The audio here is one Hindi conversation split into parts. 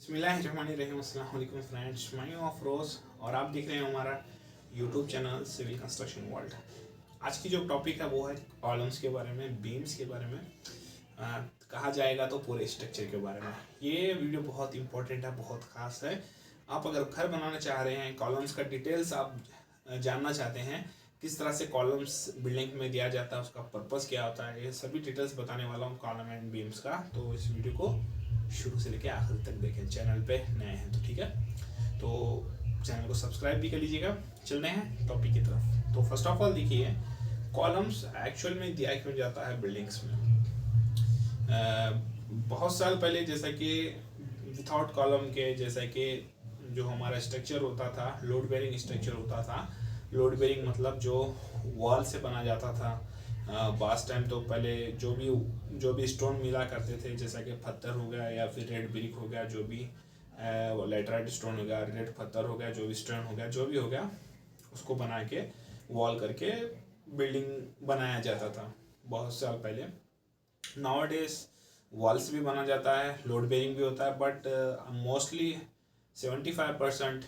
बिस्मिल्लाहिर्रहमानिर्रहीम। अस्सलाम वालेकुम फ्रेंड्स, मैं हूं अफरोज़ और आप देख रहे हैं हमारा YouTube channel civil construction world. आज की जो टॉपिक है वो है कॉलम्स के बारे में, बीम्स के बारे में, कहा जाएगा तो पूरे स्ट्रक्चर के बारे में। ये वीडियो बहुत इंपॉर्टेंट है, बहुत ख़ास है। आप अगर घर बनाना चाह रहे हैं, कॉलम्स का डिटेल्स आप जानना चाहते हैं, किस तरह से कॉलम्स बिल्डिंग में दिया जाता है, उसका पर्पस क्या होता है, ये सभी डिटेल्स बताने वाला हूँ कॉलम एंड बीम्स का। तो इस वीडियो को शुरू से लेकर आखिर तक देखें। चैनल पे नए हैं तो ठीक है, तो चैनल को सब्सक्राइब भी कर लीजिएगा। चलते हैं टॉपिक की तरफ। तो फर्स्ट ऑफ ऑल देखिए, कॉलम्स एक्चुअल में दिया क्यों जाता है बिल्डिंग्स में। बहुत साल पहले जैसा कि विदाउट कॉलम के, जैसा कि जो हमारा स्ट्रक्चर होता था, लोड बेरिंग स्ट्रक्चर होता था। लोड बेरिंग मतलब जो वॉल से बना जाता था। बास टाइम तो पहले जो भी स्टोन मिला करते थे, जैसा कि पत्थर हो गया या फिर रेड ब्रिक हो गया, जो भी लेटराइट स्टोन हो गया, रेड पत्थर हो गया, जो भी स्टोन हो गया, जो भी हो गया, उसको बना के वॉल करके बिल्डिंग बनाया जाता था बहुत साल पहले। नाउ डेज वॉल्स भी बना जाता है, लोड बेरिंग भी होता है, बट मोस्टली 75%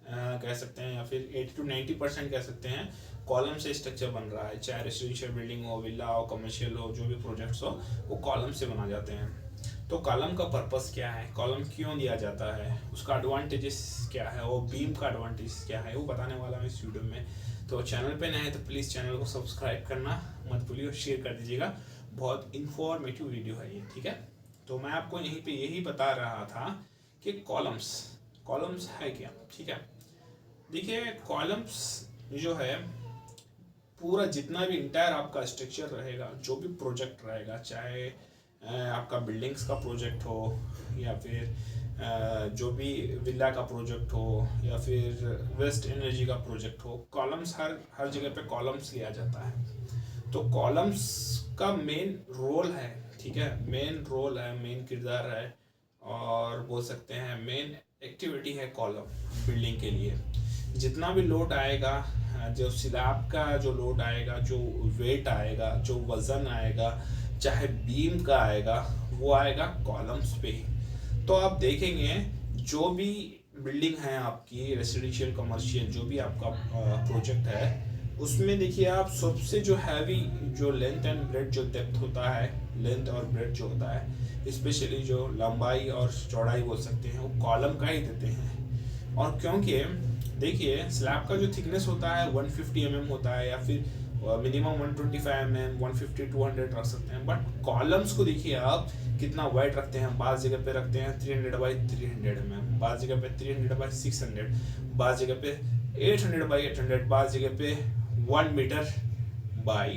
कह सकते हैं, या फिर 80 to 90% कह सकते हैं, कॉलम से स्ट्रक्चर बन रहा है। चाहे रेसिडेंशियल बिल्डिंग हो, विला हो, कमर्शियल हो, जो भी प्रोजेक्ट्स हो, वो कॉलम से बना जाते हैं। तो कॉलम का पर्पस क्या है, कॉलम क्यों दिया जाता है, उसका एडवांटेजेस क्या है, वो बीम का एडवांटेज क्या है, वो बताने वाला हूँ इस वीडियो में। तो चैनल पे नए हैं तो प्लीज़ चैनल को सब्सक्राइब करना मत भूलिए और शेयर कर दीजिएगा। बहुत इंफॉर्मेटिव वीडियो है ये, ठीक है। तो मैं आपको यहीं पे यही बता रहा था कि कॉलम्स है क्या, ठीक है। देखिए, कॉलम्स जो है, पूरा जितना भी इंटायर आपका स्ट्रक्चर रहेगा, जो भी प्रोजेक्ट रहेगा, चाहे आपका बिल्डिंग्स का प्रोजेक्ट हो, या फिर जो भी विला का प्रोजेक्ट हो, या फिर वेस्ट एनर्जी का प्रोजेक्ट हो, कॉलम्स हर जगह पे कॉलम्स लिया जाता है। तो कॉलम्स का मेन रोल है, ठीक है, मेन रोल है, मेन किरदार है, और बोल सकते हैं मेन एक्टिविटी है कॉलम बिल्डिंग के लिए। जितना भी लोड आएगा, जो स्लैब का जो लोड आएगा, जो वेट आएगा, जो वज़न आएगा, चाहे बीम का आएगा, वो आएगा कॉलम्स पे ही। तो आप देखेंगे, जो भी बिल्डिंग है आपकी, रेसिडेंशियल कमर्शियल, जो भी आपका प्रोजेक्ट है, उसमें देखिए आप, सबसे जो हैवी जो लेंथ एंड ब्रेड जो डेप्थ होता है, लेंथ और ब्रेड जो होता है, स्पेशली जो लंबाई और चौड़ाई बोल सकते हैं, वो कॉलम का ही देते हैं। और क्योंकि देखिए, स्लैब का जो थिकनेस होता है 150 mm होता है, या फिर मिनिमम 125 mm, 150 200 रख सकते हैं, बट कॉलम्स को देखिए आप कितना वाइड रखते हैं। बाज़ जगह पे रखते हैं 300 by 300 mm, बाज़ जगह पे 300 by 600, बाज़ जगह पे 800 by 800, बाज़ जगह पे 1 मीटर by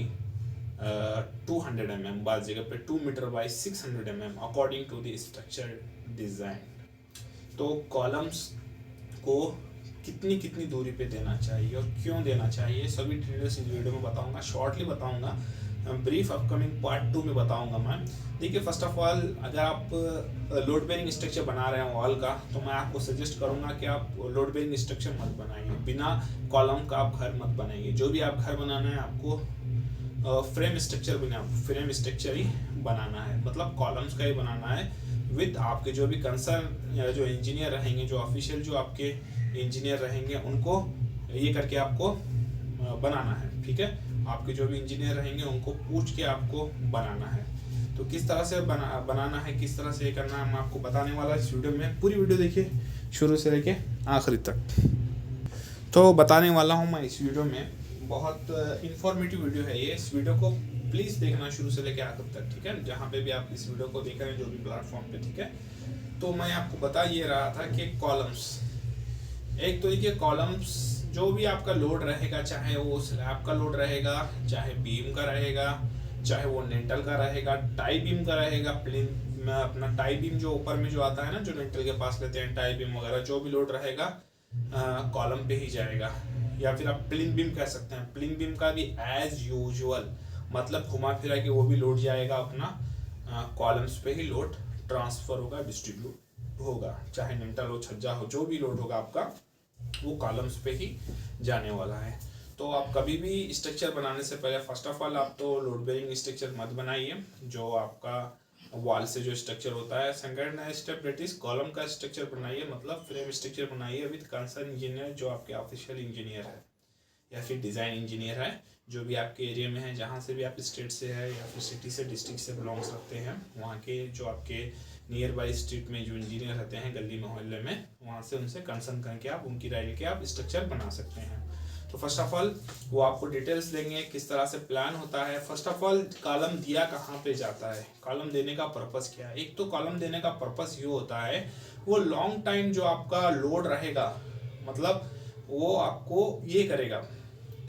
200 mm, बाज़ जगह पे 2 metre by 600 mm, according to the structure design. तो कॉलम्स को कितनी कितनी दूरी पे देना चाहिए और क्यों देना चाहिए, सभी डिटेल्स इस वीडियो में बताऊंगा, शॉर्टली बताऊंगा, ब्रीफ अपकमिंग पार्ट 2 में बताऊंगा मैं। देखिए, फर्स्ट ऑफ ऑल, अगर आप लोड बेरिंग स्ट्रक्चर बना रहे हैं वॉल का, तो मैं आपको सजेस्ट करूंगा कि आप लोड बेरिंग स्ट्रक्चर मत बनाइए, बिना कॉलम का आप घर मत बनाइए। जो भी आप घर बनाना है, आपको फ्रेम स्ट्रक्चर ही बनाना है, मतलब कॉलम्स का ही बनाना है, विद आपके जो भी कंसर्न या जो इंजीनियर रहेंगे, जो ऑफिशियल जो आपके इंजीनियर रहेंगे, उनको ये करके आपको बनाना है, ठीक है। आपके जो भी इंजीनियर रहेंगे उनको पूछ के आपको बनाना है। तो किस तरह से बनाना है, किस तरह से ये करना है, मैं आपको बताने वाला इस वीडियो में। पूरी वीडियो देखिए शुरू से लेके आखिरी तक, तो बताने वाला हूँ मैं इस वीडियो में। बहुत इंफॉर्मेटिव वीडियो है ये, इस वीडियो को प्लीज़ देखना शुरू से लेके आखिर तक, ठीक है, जहाँ पे भी आप इस वीडियो को देख रहे हैं, जो भी प्लेटफॉर्म पे, ठीक है। तो मैं आपको बता ये रहा था कि कॉलम्स, एक तो देखिए, कॉलम्स जो भी आपका लोड रहेगा, चाहे वो स्लैब का लोड रहेगा, चाहे बीम का रहेगा, चाहे वो नेंटल का रहेगा, टाई बीम का रहेगा, प्लिंथ में अपना टाई बीम जो ऊपर में जो आता है ना, जो नेंटल के पास लेते हैं, टाई बीम वगैरह, जो भी लोड रहेगा कॉलम पे ही जाएगा। या फिर आप प्लिंथ बीम कह सकते हैं, प्लिंथ बीम का भी एज यूजुअल, मतलब घुमा फिरा के वो भी लोड जाएगा अपना कॉलम्स पे ही लोड ट्रांसफर होगा, डिस्ट्रीब्यूट होगा, चाहे नेंटल हो, छज्जा हो, जो भी लोड होगा आपका, वो कॉलम्स पे ही जाने वाला है। तो आप कभी भी स्ट्रक्चर बनाने से पहले, फर्स्ट ऑफ ऑल, आप तो लोड बेरिंग स्ट्रक्चर मत बनाइए। जो आपका वॉल से जो स्ट्रक्चर होता है। Second step that is column का स्ट्रक्चर बनाइए, मतलब फ्रेम स्ट्रक्चर बनाइए विद कंसर्न इंजीनियर, जो आपके ऑफिशियल इंजीनियर है या फिर डिज़ाइन इंजीनियर है, जो भी आपके एरिया में है, जहाँ से भी आप स्टेट से है या फिर सिटी से डिस्ट्रिक्ट से बिलोंग्स रखते हैं, वहाँ के जो आपके नियर बाई स्ट्रीट में जो इंजीनियर रहते हैं गली मोहल्ले में, वहाँ से उनसे कंसर्न करके आप उनकी राय लेके आप स्ट्रक्चर बना सकते हैं। तो फर्स्ट ऑफ ऑल वो आपको डिटेल्स देंगे किस तरह से प्लान होता है। फर्स्ट ऑफ ऑल कॉलम दिया कहाँ पे जाता है, कॉलम देने का पर्पस क्या है। एक तो कॉलम देने का पर्पस ये होता है वो लॉन्ग टाइम जो आपका लोड रहेगा, मतलब वो आपको ये करेगा,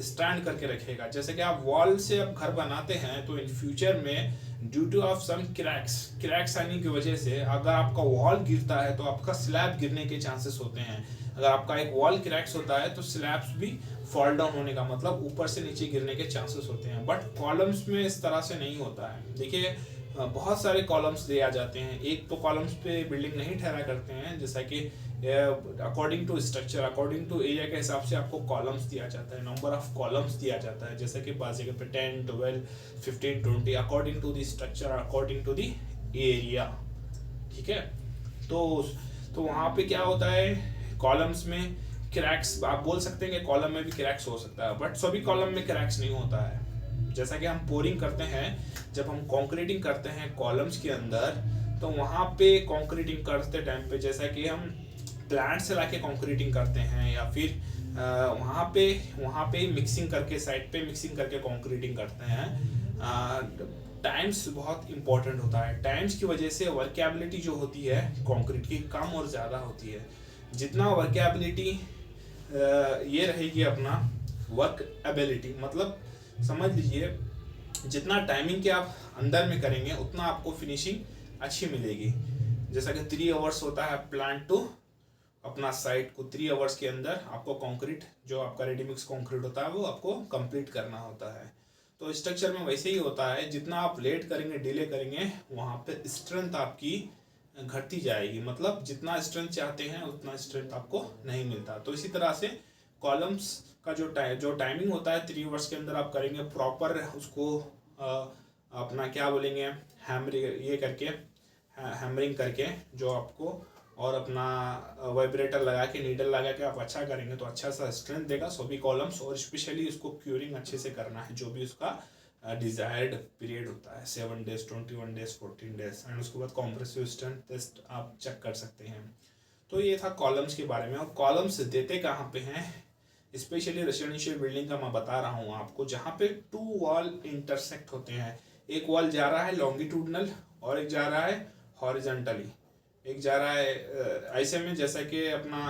स्टैंड करके रखेगा। जैसे कि आप वॉल से आप घर बनाते हैं तो इन फ्यूचर में due to of some cracks आने की वजह से अगर आपका वॉल गिरता है तो आपका स्लैब गिरने के चांसेस होते हैं। अगर आपका एक वॉल क्रैक्स होता है तो स्लैब्स भी फॉल डाउन होने का, मतलब ऊपर से नीचे गिरने के चांसेस होते हैं। बट कॉलम्स में इस तरह से नहीं होता है। देखिए बहुत सारे कॉलम्स दिए आ जाते हैं। एक तो कॉलम्स पे बिल्डिंग नहीं ठहरा करते हैं, जैसा कि according to structure, according to area के हिसाब से आपको कॉलम्स दिया जाता है, नंबर ऑफ कॉलम्स दिया जाता है। जैसे कि बाज़ जगह पे 10, 12, 15, 20 according to the structure, according to the area. ठीक है, तो वहाँ पे क्या होता है, कॉलम्स में क्रैक्स, आप बोल सकते हैं कि कॉलम में भी क्रैक्स हो सकता है, बट सभी कॉलम में क्रैक्स नहीं होता है। जैसा कि हम पोरिंग करते हैं, जब हम कंक्रीटिंग करते हैं कॉलम्स के अंदर, तो वहाँ पे कंक्रीटिंग करते टाइम पे जैसा कि हम प्लांट से लाके कंक्रीटिंग करते हैं या फिर वहाँ पे मिक्सिंग करके, साइड पे मिक्सिंग करके कंक्रीटिंग करते हैं। टाइम्स बहुत इंपॉर्टेंट होता है। टाइम्स की वजह से वर्केबिलिटी जो होती है कंक्रीट की कम और ज़्यादा होती है। जितना वर्केबिलिटी ये रहेगी अपना वर्क एबिलिटी, मतलब समझ लीजिए जितना टाइमिंग के आप अंदर में करेंगे उतना आपको फिनिशिंग अच्छी मिलेगी। जैसा कि 3 आवर्स होता है प्लांट टू अपना साइट को, 3 आवर्स के अंदर आपको कंक्रीट जो आपका रेडीमिक्स कंक्रीट होता है वो आपको कंप्लीट करना होता है। तो स्ट्रक्चर में वैसे ही होता है, जितना आप लेट करेंगे, डिले करेंगे, वहाँ पे स्ट्रेंथ आपकी घटती जाएगी। मतलब जितना स्ट्रेंथ चाहते हैं उतना स्ट्रेंथ आपको नहीं मिलता। तो इसी तरह से कॉलम्स का जो टाइमिंग होता है 3 आवर्स के अंदर आप करेंगे प्रॉपर उसको अपना क्या बोलेंगे, हैमरिंग करके जो आपको, और अपना वाइब्रेटर लगा के, नीडल लगा के आप अच्छा करेंगे तो अच्छा सा स्ट्रेंथ देगा सभी कॉलम्स। और स्पेशली उसको क्यूरिंग अच्छे से करना है, जो भी उसका डिजायर्ड पीरियड होता है 7 डेज, 21 डेज, 14 डेज, एंड उसके बाद कॉम्प्रेसिव स्ट्रेंथ टेस्ट आप चेक कर सकते हैं। तो ये था कॉलम्स के बारे में। और कॉलम्स देते कहाँ पे हैं, स्पेशली रेसिडेंशियल बिल्डिंग का मैं बता रहा हूँ आपको, जहाँ पे 2 वॉल इंटरसेक्ट होते हैं। एक वॉल जा रहा है लॉन्गिट्यूडनल और एक जा रहा है हॉरिजॉन्टली। एक जा रहा है ऐसे में जैसा कि अपना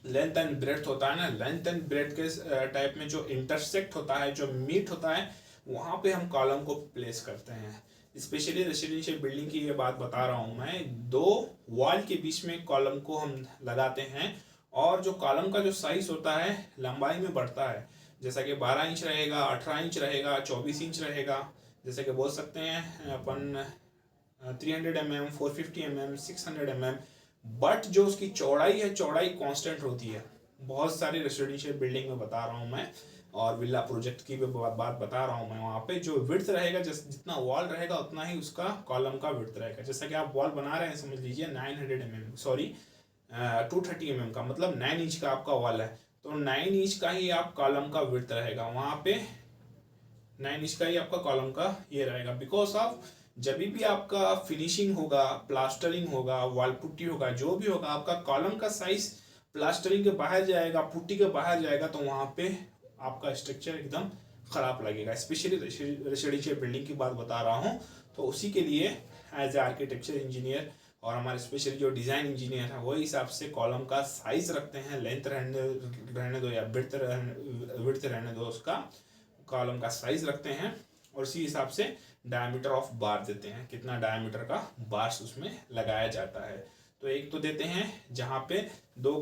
लेंथ एंड ब्रेड्थ होता है ना, लेंथ एंड ब्रेड्थ के टाइप में जो इंटरसेक्ट होता है, जो मीट होता है, वहाँ पे हम कॉलम को प्लेस करते हैं। स्पेशली रेसिडेंशियल बिल्डिंग की ये बात बता रहा हूँ मैं, 2 वॉल के बीच में कॉलम को हम लगाते हैं। और जो कॉलम का जो साइज होता है लंबाई में बढ़ता है, जैसा कि 12 इंच रहेगा, 18 इंच रहेगा, 24 इंच रहेगा। जैसे कि बोल सकते हैं अपन 300 mm, 450 mm, 600 mm। बट जो उसकी चौड़ाई है, चौड़ाई कांस्टेंट होती है। बहुत सारी रेसिडेंशियल बिल्डिंग में बता रहा हूँ मैं, और विला प्रोजेक्ट की भी बात बता रहा हूँ मैं। वहाँ पे जो विड्थ रहेगा, जितना वॉल रहेगा उतना ही उसका कॉलम का विड्थ रहेगा। जैसा कि आप वॉल बना रहे हैं, समझ लीजिए 900 mm, सॉरी 230 mm का, मतलब 9 इंच का आपका वॉल है, तो 9 इंच का ही आप कॉलम का विड्थ रहेगा। वहाँ पे 9 इंच का ही आपका कॉलम का ये रहेगा। बिकॉज ऑफ जब भी आपका फिनिशिंग होगा, प्लास्टरिंग होगा, वॉल पुट्टी होगा, जो भी होगा, आपका कॉलम का साइज प्लास्टरिंग के बाहर जाएगा, पुट्टी के बाहर जाएगा, तो वहाँ पे आपका स्ट्रक्चर एकदम ख़राब लगेगा। स्पेशली रेसिडेंशियल बिल्डिंग की बात बता रहा हूँ। तो उसी के लिए एज ए आर्किटेक्चर इंजीनियर और हमारे स्पेशली जो डिज़ाइन इंजीनियर है वो हिसाब से कॉलम का साइज रखते हैं। लेंथ रहने दो या विड्थ रहने दो, उसका कॉलम का साइज रखते हैं और उसी हिसाब से डायमीटर ऑफ बार देते हैं, कितना डायमीटर का बार्स उसमें लगाया जाता है। तो एक तो देते हैं जहाँ पे 2